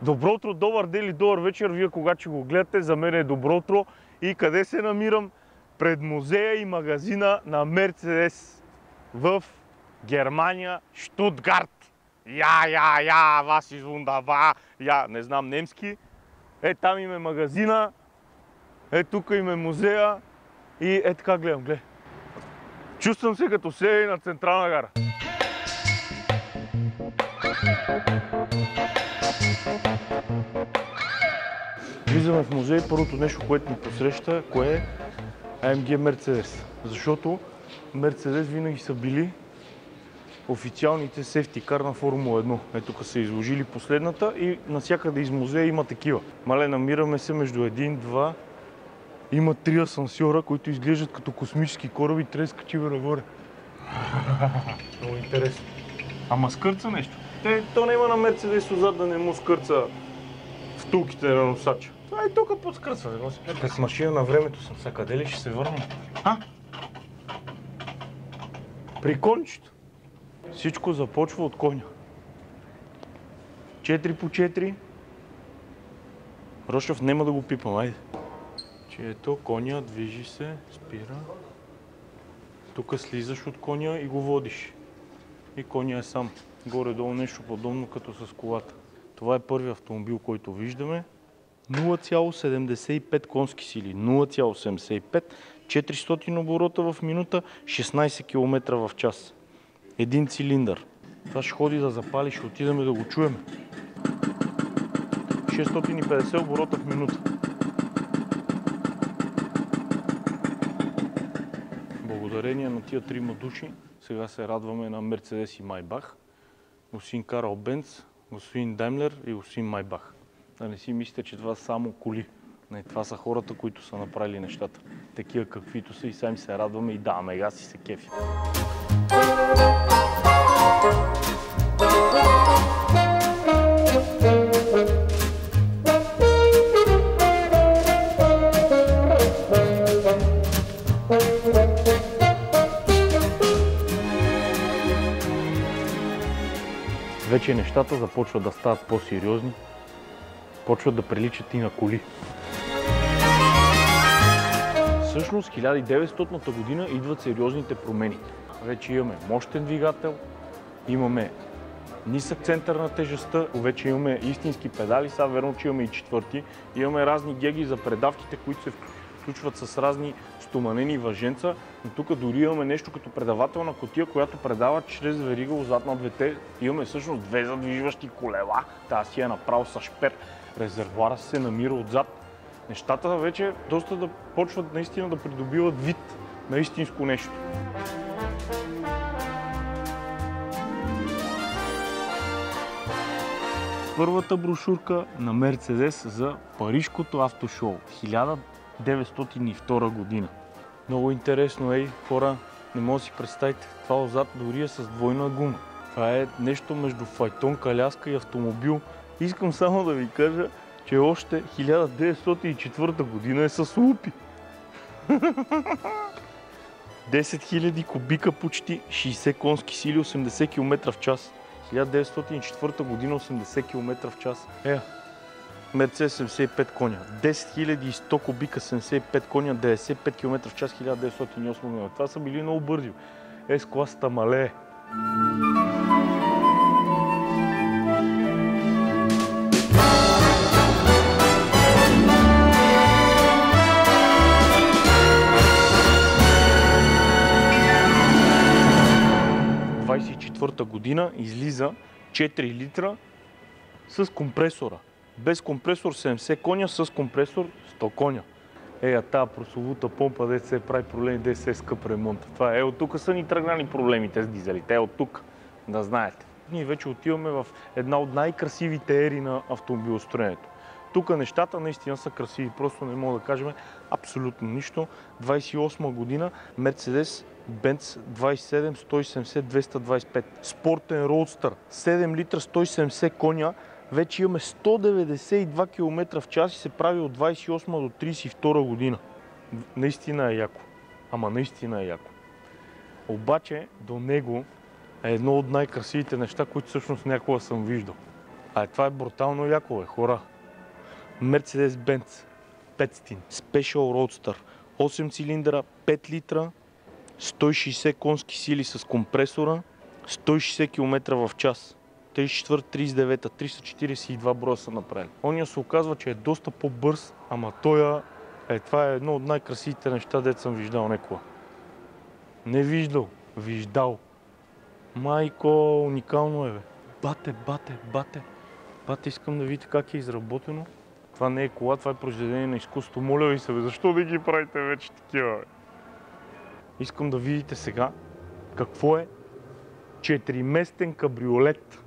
Добро утро, добър ден или добър вечер, вие когато ще го гледате, за мен е добро утро. И къде се намирам? Пред музея и магазина на Мерцедес в Германия, Штутгарт. Was ist wunderbar. Не знам немски. Там им е магазина, тук им е музея и така гледам, гледай. Чувствам се като седи на Централна гара. Влизаме в музей, първото нещо, което ни посреща, кое е AMG Мерцедес. Защото Мерцедес винаги са били официалните сефти кар на Формула 1. Тук са изложили последната и навсякъде из музея има такива. Мале, намираме се между 1, 2, има 3 асансьора, които изглеждат като космически кораби, трябва да скачиме нагоре. Много интересно. Ама скърца нещо. То няма на Мерцедес отзад да не му скърца втулките на носача. Това е тук подскърцва. С машина на времето съм сега. Къде ли ще се върна? При кончето. Всичко започва от коня. 4 по 4. Рошев, няма да го пипам, айде. Ето, коня движи се, спира. Тук слизаш от коня и го водиш. И коня е сам. Горе-долу нещо подобно като с колата. Това е първият автомобил, който виждаме. 0,75 конски сили. 0,75. 400 оборота в минута, 16 км в час. Един цилиндър. Това ще ходи да запали, ще отидем да го чуем. 650 оборота в минута. Благодарение на тия трима души, сега се радваме на Мерцедес и Майбах. Господин Карл Бенц, господин Даймлер и господин Майбах. Да не си мислите, че това са само коли. Не, това са хората, които са направили нещата. Такива каквито са и сами се радваме и да, мега си се кефи. Вече нещата започват да стават по-сериозни, почват да приличат и на коли. Всъщност 1900-та година идват сериозните промени. Вече имаме мощен двигател, имаме нисък център на тежестта, вече имаме истински педали, сега верно, че имаме и четвърти. Имаме разни геги за предавките, които се включват с разни стоманени въженца, но тук дори имаме нещо като предавателна кутия, която предава чрез верига отзад на двете. Имаме всъщност две задвижващи колела, тази си е направо с шпер. Резервуара се намира отзад. Нещата вече доста да почват наистина да придобиват вид на истинско нещо. Първата брошурка на Мерцедес за Парижкото автошоу 1902 година. Много интересно, хора, не може да си представите, това отзад дори е с двойна гума. Това е нещо между файтон, коляска и автомобил. Искам само да ви кажа, че още 1904 година е с лупи. 10 000 кубика почти, 60 конски сили, 80 км в час. 1904 година 80 км в час. Мерцедес 75 коня. 10 100 кубика, 75 коня, 95 км в час, 1908 година. Това са били много бързи. С-класата малее. В 1924 година излиза 4 литра с компресора. Без компресор 70 коня, с компресор 100 коня. Тая прословута помпа, де се прави проблеми, де се е скъп ремонт. Това от тук са ни тръгнали проблемите с дизелите. От тук, да знаете. Ние вече отиваме в една от най-красивите ери на автомобилостроенето. Тук нещата наистина са красиви, просто не мога да кажем абсолютно нищо. 28 година Мерцедес Бенц 27 170 225. Спортен роудстър, 7 литра 170 коня. Вече имаме 192 км в час и се прави от 28 до 32 година. Наистина е яко. Ама наистина е яко. Обаче до него е едно от най-красивите неща, които всъщност някога съм виждал. Това е брутално яко, бе, хора. Mercedes-Benz 500 Special Roadster. 8 цилиндъра, 5 литра, 160 конски сили с компресора, 160 км в час. 34-39, 342 броя са направили. Ония се оказва, че е доста по-бърз, ама това е едно от най-красивите неща, дето съм виждал некога. Не виждал, виждал. Майко, уникално е, бе. Бате, искам да видите как е изработено. Това не е кола, това е произведение на изкуство. Моля ви се, бе, защо да ги правите вече такива, бе? Искам да видите сега какво е 4-местен кабриолет.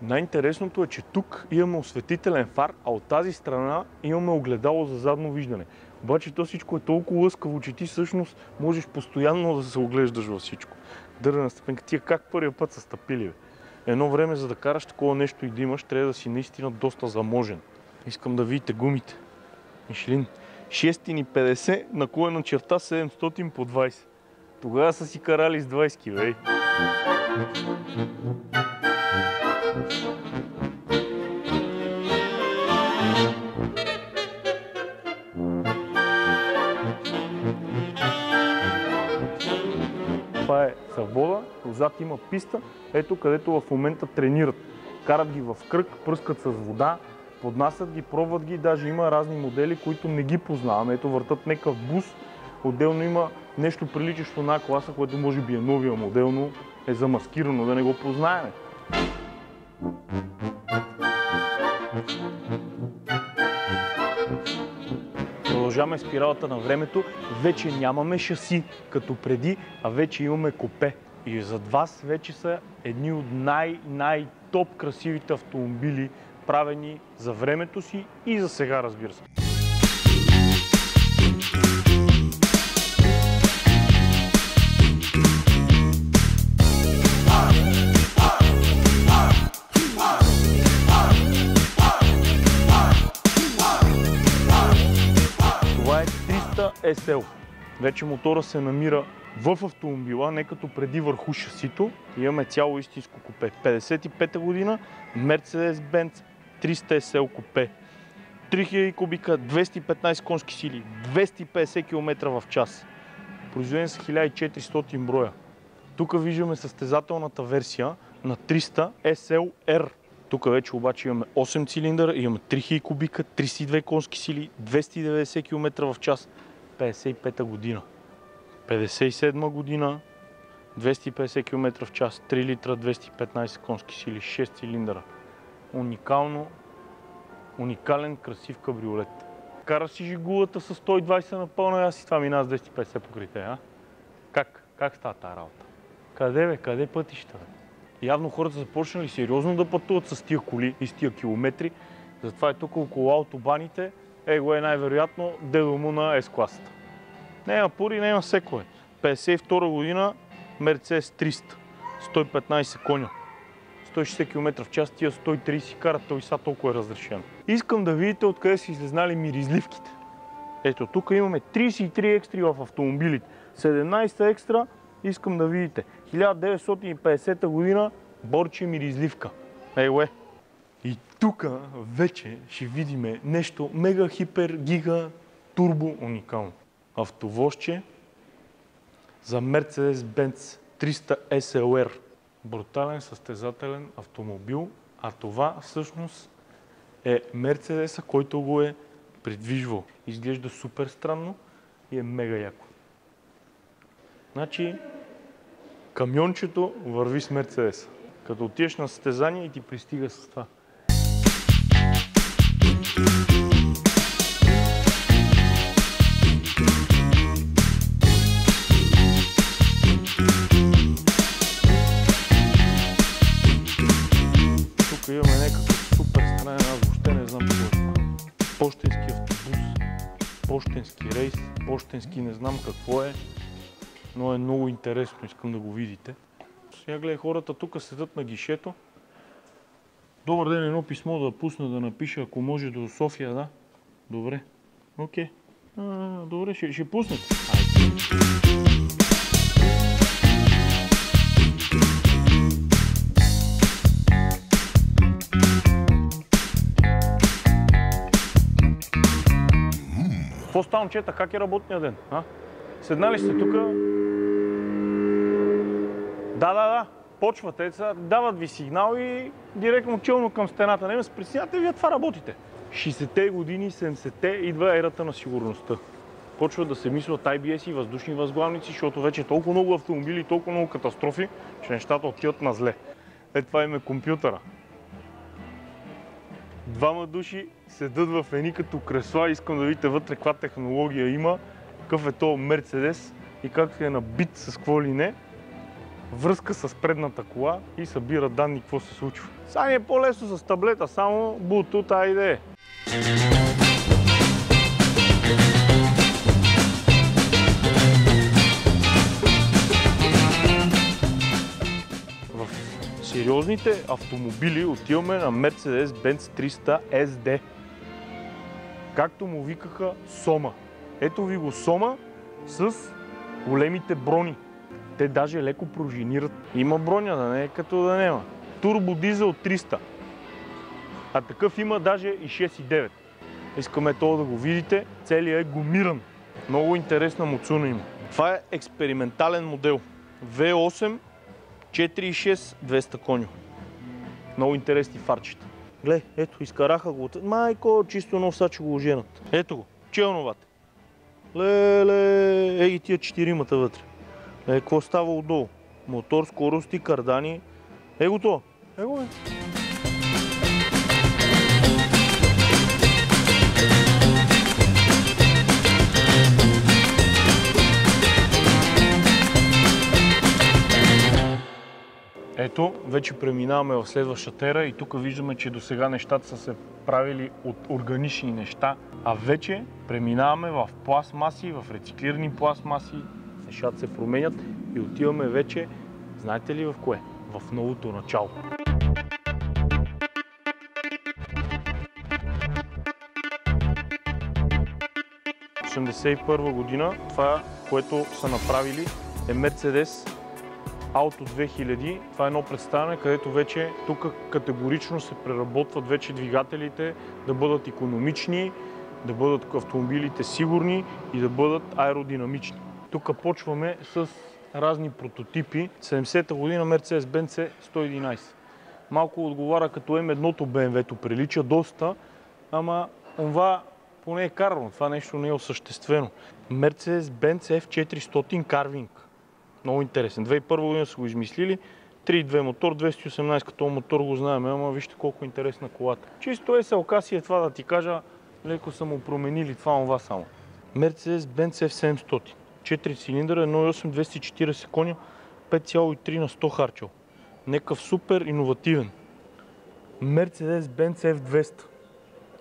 Най-интересното е, че тук имаме осветителен фар, а от тази страна имаме огледало за задно виждане. Обаче то всичко е толкова лъскаво, че ти всъщност можеш постоянно да се оглеждаш във всичко. Дървена стъпенка. Тия как първия път са стъпили, бе? Едно време, за да караш такова нещо и да имаш, трябва да си наистина доста заможен. Искам да видите гумите. Мишлин. 6,50 на черта 700 по 20. Тогава са си карали с 20, бе. Това е свобода, отзад има писта, ето където в момента тренират. Карат ги в кръг, пръскат с вода, поднасят ги, пробват ги, даже има разни модели, които не ги познаваме. Ето въртат някакъв бус, отделно има нещо приличащо на класа, което може би е новия модел, но е замаскирано, да не го познаеме. Продължаваме спиралата на времето. Вече нямаме шаси като преди, а вече имаме купе. И зад вас вече са едни от най-топ красивите автомобили, правени за времето си и за сега, разбира се. Това е 300 SL. Вече мотора се намира в автомобила, не като преди върху шасито. Имаме цяло истинско купе. 55-та година, Mercedes-Benz 300 SL купе. 3000 кубика, 215 конски сили, 250 км в час. Произведен са 1400 броя. Тук виждаме състезателната версия на 300 SLR. Тук вече обаче имаме 8 цилиндъра, имаме 3000 кубика, 32 конски сили, 290 км в час. 55-та година. 57 година, 250 км в час, 3 литра, 215 конски сили, 6 цилиндъра. Уникален, красив кабриолет. Кара си жигулата с 120 на пълна, аз и това минава с 250 покрите, а? Как става тази работа? Къде, бе? Къде пътища, бе? Явно хората започнали сериозно да пътуват с тия коли и с тия километри. Затова е тук около автобаните. Его е най-вероятно дедо му на S-класата. Няма пури, няма секове. 52 година Mercedes 300. 115 коня. 160 км в час, тия 130 карат, той са толкова е разрешено. Искам да видите откъде са излезнали миризливките. Ето, тук имаме 33 екстри в автомобилите. 17 екстра, искам да видите. 1950 година Борче миризливка. И тук вече ще видим нещо мега, хипер, гига, турбо уникално. Автовозче за Mercedes-Benz 300 SLR. Брутален състезателен автомобил, а това всъщност е Мерцедеса, който го е придвижвал. Изглежда супер странно и е мега яко. Значи, камиончето върви с Мерцедеса. Като отидеш на състезание и ти пристига с това. Тук имаме някакъв супер странен, аз въобще не знам какво е това. Пощенски автобус, пощенски рейс, пощенски не знам какво е, но е много интересно, искам да го видите. Сега гледай, хората тук седат на гишето. Добър ден, едно писмо да пусна, да напиша, ако може до София, да? Добре. Окей. Добре, ще пуснете. Айде. Какво става, момчета? Как е работния ден? Седнали сте тук? Да. Почвате, дават ви сигнал и директно челно към стената. Не се притеснявате, вие това работите. 60-те години, 70-те идва ерата на сигурността. Почват да се мислят IBS и въздушни възглавници, защото вече толкова много автомобили и толкова много катастрофи, че нещата отиват на зле. Това им е компютъра. Двама души седат в едни като кресла, искам да видите вътре каква технология има, какъв е то Мерцедес и как е набит с какво ли не. Връзка с предната кола и събира данни какво се случва. Сега е по-лесно с таблета, само Bluetooth ID. В сериозните автомобили отиваме на Mercedes-Benz 300 SD. Както му викаха Сома. Ето ви го Сома с големите брони. Те даже леко пружинират. Има броня, да не е като да няма. Турбодизел 300. А такъв има даже и 6.9. Искаме това да го видите. Целият е гумиран. Много интересна муцуна има. Това е експериментален модел. V8 4.6 200 коньо. Много интересни фарчета. Глей, ето, изкараха го. Майко, чисто нов са, че го оженат. Ето го, челновате. Леле, и тия 4-мата вътре. Какво става отдолу? Мотор, скорости, кардани. Его то. Его е. Ето, вече преминаваме в следващата ера и тук виждаме, че до сега нещата са се правили от органични неща, а вече преминаваме в пластмаси, в рециклирани пластмаси. Нещата се променят и отиваме вече, знаете ли в кое? В новото начало. В 1981 година това, което са направили, е Mercedes Auto 2000. Това е едно представяне, където вече тук категорично се преработват вече двигателите да бъдат икономични, да бъдат автомобилите сигурни и да бъдат аеродинамични. Тук почваме с разни прототипи. 70-та година Mercedes-Benz 111. Малко отговаря като М1-то BMW-то, прилича доста, ама това поне е карано, това нещо не е осъществено. Mercedes-Benz F400 Carving. Много интересен. 2001 година са го измислили. 3.2 мотор, 218 като мотор го знаем, ама вижте колко интересна колата. Чисто SLK си е това да ти кажа, леко са му променили това само. Mercedes-Benz F700. 4 цилиндъра, 1.8, 240 коня, 5,3 на 100 харчел. Некъв супер иновативен. Mercedes-Benz F200.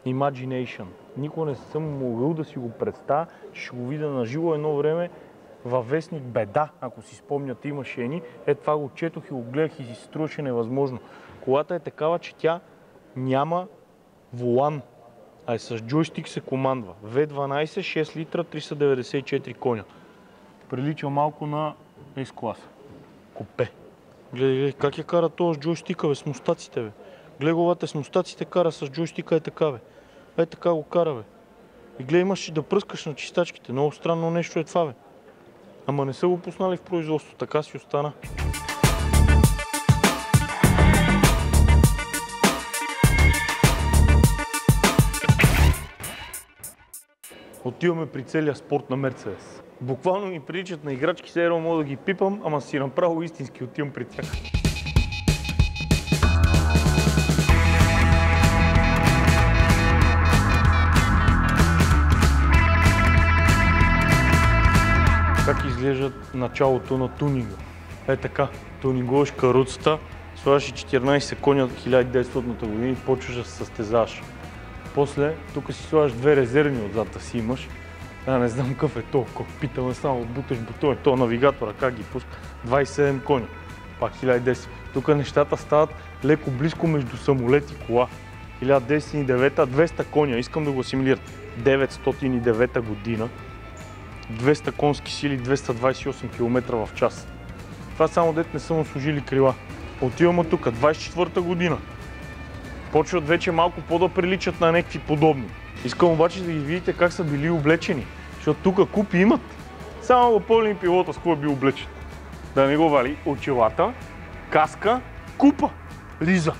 Imagination. Никога не съм могъл да си го представя, ще го видя на живо едно време във вестник Беда, ако си спомняте, имаше едни. Това го четох и го гледах и си струваше невъзможно. Колата е такава, че тя няма волан, а е с джойстик се командва. V12, 6 литра, 394 коня. Прилича малко на S-класа. Купе. Гледай как я кара този с джойстика, бе, с мустаците, бе. Гледай главата с мустаците кара, с джойстика е така, бе. Така го кара, бе. И гледай, имаш и да пръскаш на чистачките. Много странно нещо е това, бе. Ама не са го пуснали в производство, така си остана. Отиваме при целия спорт на Мерцедес. Буквално ми приличат на играчки, все едно мога да ги пипам, ама си направо истински отивам при тях. Как изглежда началото на тунинга. Така, тунинговаш каруцата, слагаш 14 коня от 1900 година и почваш да се състезаваш. После, тук си слагаш две резервни отзад си имаш. Не знам какъв е толкова. Питаме само, буташ бутони, то навигатора, как ги пуска. 27 коня, пак 1010. Тук нещата стават леко близко между самолет и кола. 1909, 200 коня, искам да го асимилират. 909 година. 200 конски сили, 228 км в час. Това само дет не са му служили крила. Отиваме тук, 24-та година. Почват вече малко по-да приличат на някакви подобни. Искам обаче да ги видите как са били облечени, защото тук купи имат. Само го пълни пилота с какво е бил облечен. Да не го вали очилата, каска, купа, лиза.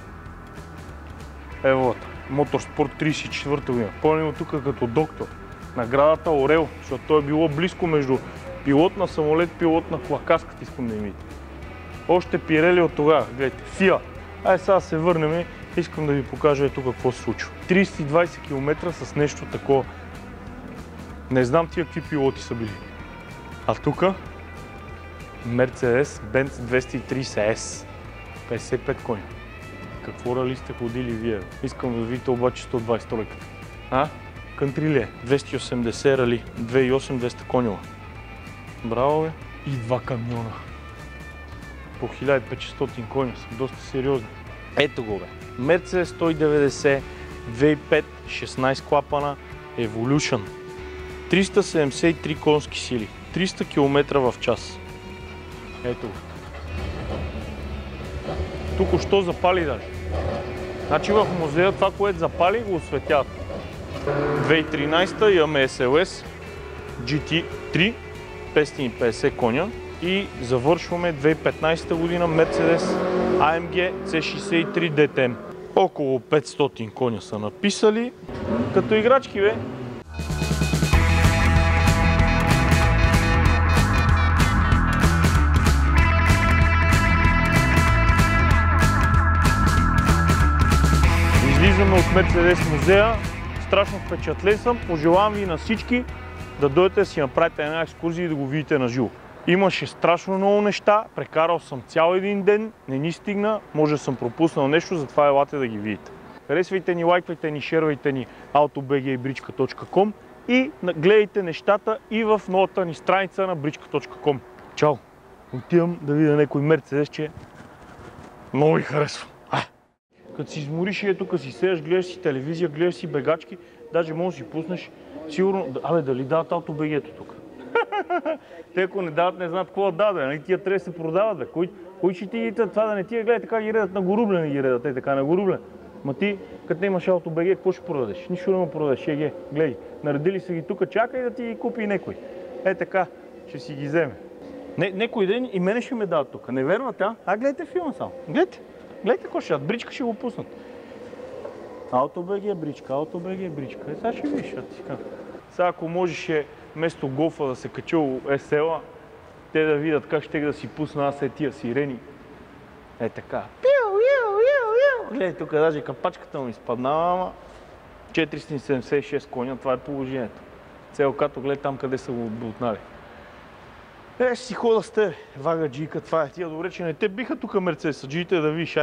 Еволата. Моторспорт 34-та година. Пълним тук като доктор. Наградата Орел, защото то е било близко между пилот на самолет, пилот на кола. Каската искам да им видите. Още Пирели от тогава. Гледайте, FIA. Айде сега се върнем. Искам да ви покажа тук какво се случва. 320 км с нещо такова. Не знам тия какви пилоти са били. А тук Mercedes-Benz 230S. 55 коня. Какво рали сте ходили вие? Искам да видите обаче 120 тройката. Кънтри ли е? 280 рали. 2.8 200 конила. Браво бе. И два камиона. По 1500 коня са. Доста сериозни. Ето го бе. Mercedes 190, 2.5, 16 клапана, Evolution. 373 конски сили. 300 км в час. Ето го. Тук що запали даже. Значи в музея това, което запали, го осветяват. 2013 имаме SLS GT3, 550 коня и завършваме 2015 година Mercedes AMG C63 DTM. Около 500 коня са написали. Като играчки бе. Излизаме от Mercedes музея. Страшно впечатлен съм. Пожелавам ви на всички да дойдете да си направите една екскурзия и да го видите на живо. Имаше страшно много неща, прекарал съм цял един ден, не ни стигна, може да съм пропуснал нещо, затова елате да ги видите. Харесвайте ни, лайквайте ни, шервайте ни autobg и brичка.com и гледайте нещата и в новата ни страница на brичka.com. Чао! Отивам да видя някой Мерцедес, че много ви харесва. Като си измориш и тук си седеш, гледаш си телевизия, гледаш си бегачки, даже можеш да си пуснеш сигурно... дали дават autobg-то тук? Те ако не дават, не знаят какво да дадат, нали? Тия трябва да се продават, бе. Кой ще ти ги това да не тия гледай, така ги редат на горублен, ги редат, така на горублен. Ма ти, като не имаш autobg, какво ще продадеш? Нищо не му продадеш, гледай. Наредили са ги тук, чакай да ти ги купи някой. Така, ще си ги вземе. Некой ден и мене ще ме дадат тук. Не вервате, а? Гледайте филма само. Гледайте какво ще дадат. Бричка ще го пуснат. autobg бричка, autobg бричка. Сега ще видиш, сега ако можеше вместо голфа да се качил SL-а, те да видят как ще да си пусна аз тия сирени. Така. Гледай, тук даже капачката му изпаднава, ама 476 коня, това е положението. Целкато гледай там къде са го бутнали. Ще си хода с тебе, вага джийка, това е. Тия добре, че не те биха тук Мерцедеса, джиите да видиш,